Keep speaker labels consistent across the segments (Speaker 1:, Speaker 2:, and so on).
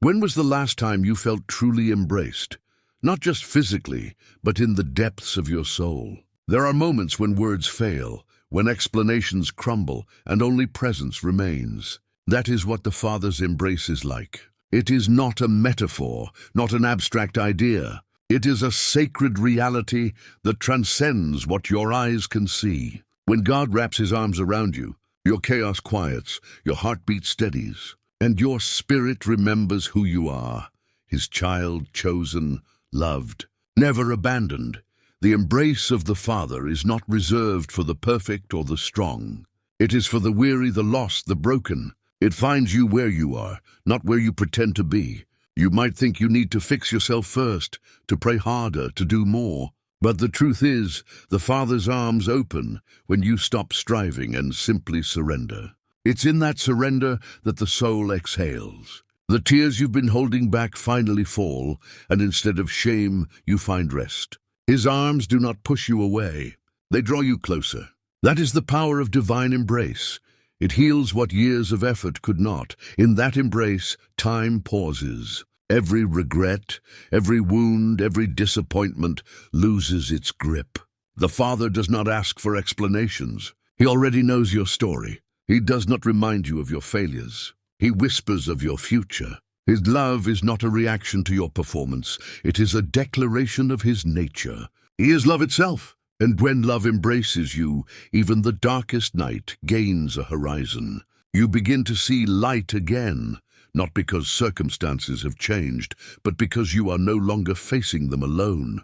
Speaker 1: When was the last time you felt truly embraced? Not just physically, but in the depths of your soul. There are moments when words fail, when explanations crumble, and only presence remains. That is what the Father's embrace is like. It is not a metaphor, not an abstract idea. It is a sacred reality that transcends what your eyes can see. When God wraps his arms around you, your chaos quiets, your heartbeat steadies, and your spirit remembers who you are, his child, chosen, loved, never abandoned. The embrace of the Father is not reserved for the perfect or the strong. It is for the weary, the lost, the broken. It finds you where you are, not where you pretend to be. You might think you need to fix yourself first, to pray harder, to do more. But the truth is, the Father's arms open when you stop striving and simply surrender. It's in that surrender that the soul exhales. The tears you've been holding back finally fall, and instead of shame, you find rest. His arms do not push you away. They draw you closer. That is the power of divine embrace. It heals what years of effort could not. In that embrace, time pauses. Every regret, every wound, every disappointment loses its grip. The Father does not ask for explanations. He already knows your story. He does not remind you of your failures. He whispers of your future. His love is not a reaction to your performance. It is a declaration of his nature. He is love itself. And when love embraces you, even the darkest night gains a horizon. You begin to see light again, not because circumstances have changed, but because you are no longer facing them alone.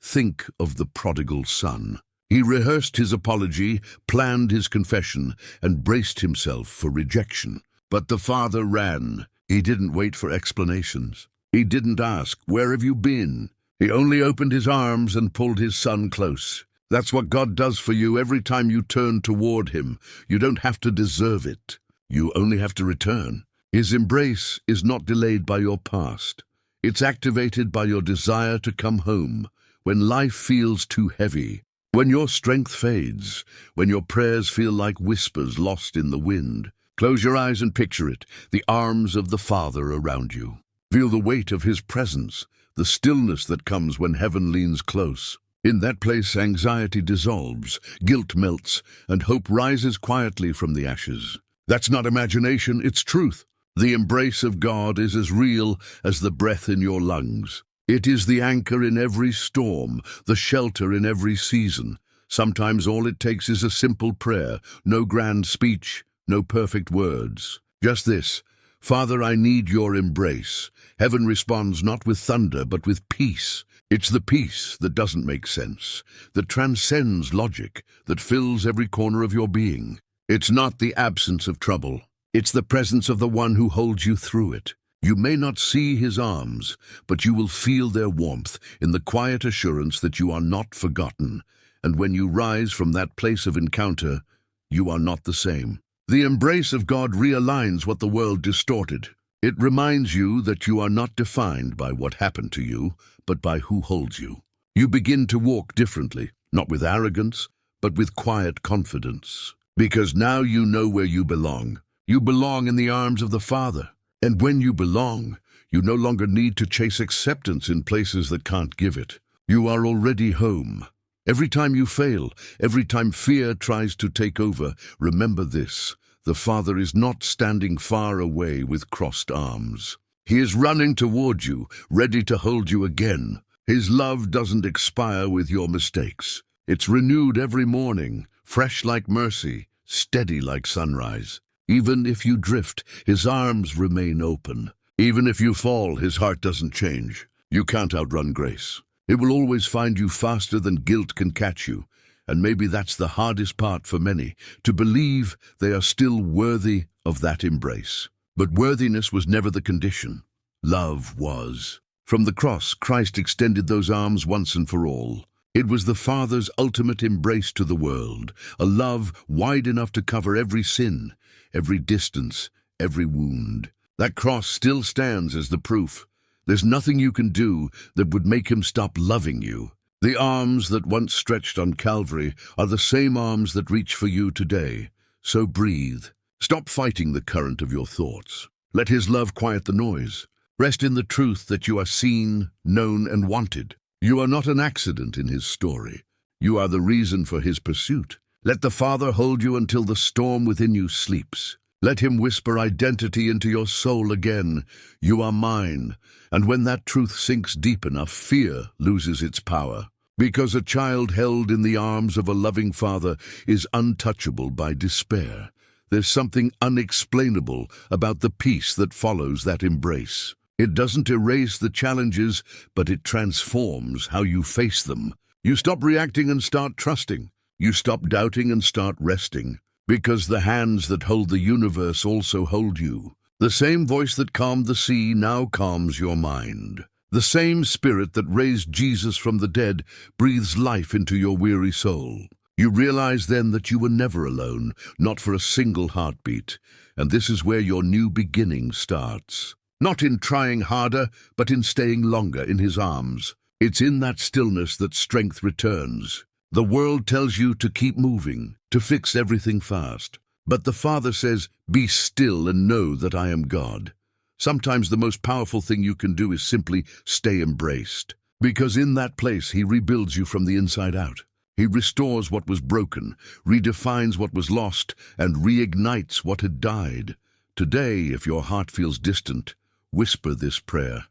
Speaker 1: Think of the prodigal son. He rehearsed his apology, planned his confession, and braced himself for rejection. But the father ran. He didn't wait for explanations. He didn't ask, "Where have you been?" He only opened his arms and pulled his son close. That's what God does for you every time you turn toward him. You don't have to deserve it. You only have to return. His embrace is not delayed by your past. It's activated by your desire to come home, when life feels too heavy, when your strength fades, when your prayers feel like whispers lost in the wind. Close your eyes and picture it, the arms of the Father around you. Feel the weight of his presence, the stillness that comes when heaven leans close. In that place, anxiety dissolves, guilt melts, and hope rises quietly from the ashes. That's not imagination, it's truth. The embrace of God is as real as the breath in your lungs. It is the anchor in every storm, the shelter in every season. Sometimes all it takes is a simple prayer, no grand speech, no perfect words. Just this: "Father, I need your embrace." Heaven responds not with thunder, but with peace. It's the peace that doesn't make sense, that transcends logic, that fills every corner of your being. It's not the absence of trouble. It's the presence of the one who holds you through it. You may not see his arms, but you will feel their warmth in the quiet assurance that you are not forgotten. And when you rise from that place of encounter, you are not the same. The embrace of God realigns what the world distorted. It reminds you that you are not defined by what happened to you, but by who holds you. You begin to walk differently, not with arrogance, but with quiet confidence. Because now you know where you belong. You belong in the arms of the Father. And when you belong, you no longer need to chase acceptance in places that can't give it. You are already home. Every time you fail, every time fear tries to take over, remember this: the Father is not standing far away with crossed arms. He is running toward you, ready to hold you again. His love doesn't expire with your mistakes. It's renewed every morning, fresh like mercy, steady like sunrise. Even if you drift, his arms remain open. Even if you fall, his heart doesn't change. You can't outrun grace. It will always find you faster than guilt can catch you. And maybe that's the hardest part for many, to believe they are still worthy of that embrace. But worthiness was never the condition. Love was. From the cross, Christ extended those arms once and for all. It was the Father's ultimate embrace to the world, a love wide enough to cover every sin, every distance, every wound. That cross still stands as the proof. There's nothing you can do that would make him stop loving you. The arms that once stretched on Calvary are the same arms that reach for you today. So breathe. Stop fighting the current of your thoughts. Let his love quiet the noise. Rest in the truth that you are seen, known, and wanted. You are not an accident in his story. You are the reason for his pursuit. Let the Father hold you until the storm within you sleeps. Let him whisper identity into your soul again. You are mine. And when that truth sinks deep enough, fear loses its power. Because a child held in the arms of a loving father is untouchable by despair. There's something unexplainable about the peace that follows that embrace. It doesn't erase the challenges, but it transforms how you face them. You stop reacting and start trusting. You stop doubting and start resting. Because the hands that hold the universe also hold you. The same voice that calmed the sea now calms your mind. The same spirit that raised Jesus from the dead breathes life into your weary soul. You realize then that you were never alone, not for a single heartbeat. And this is where your new beginning starts. Not in trying harder, but in staying longer in his arms. It's in that stillness that strength returns. The world tells you to keep moving, to fix everything fast. But the Father says, be still and know that I am God. Sometimes the most powerful thing you can do is simply stay embraced. Because in that place, he rebuilds you from the inside out. He restores what was broken, redefines what was lost, and reignites what had died. Today, if your heart feels distant, whisper this prayer.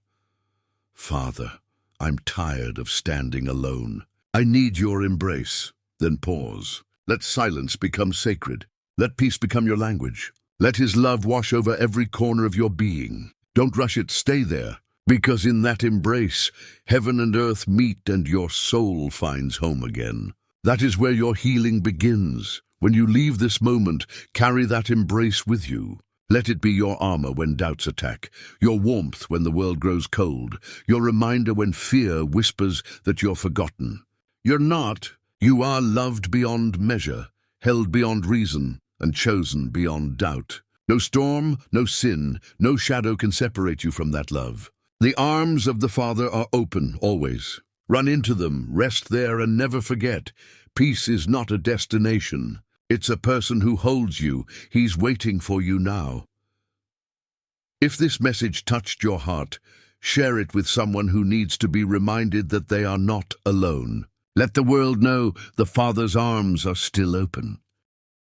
Speaker 1: Father, I'm tired of standing alone. I need your embrace. Then pause. Let silence become sacred. Let peace become your language. Let his love wash over every corner of your being. Don't rush it, stay there. Because in that embrace, heaven and earth meet and your soul finds home again. That is where your healing begins. When you leave this moment, carry that embrace with you. Let it be your armor when doubts attack, your warmth when the world grows cold, your reminder when fear whispers that you're forgotten. You're not. You are loved beyond measure, held beyond reason, and chosen beyond doubt. No storm, no sin, no shadow can separate you from that love. The arms of the Father are open always. Run into them, rest there, and never forget. Peace is not a destination. It's a person who holds you. He's waiting for you now. If this message touched your heart, share it with someone who needs to be reminded that they are not alone. Let the world know the Father's arms are still open.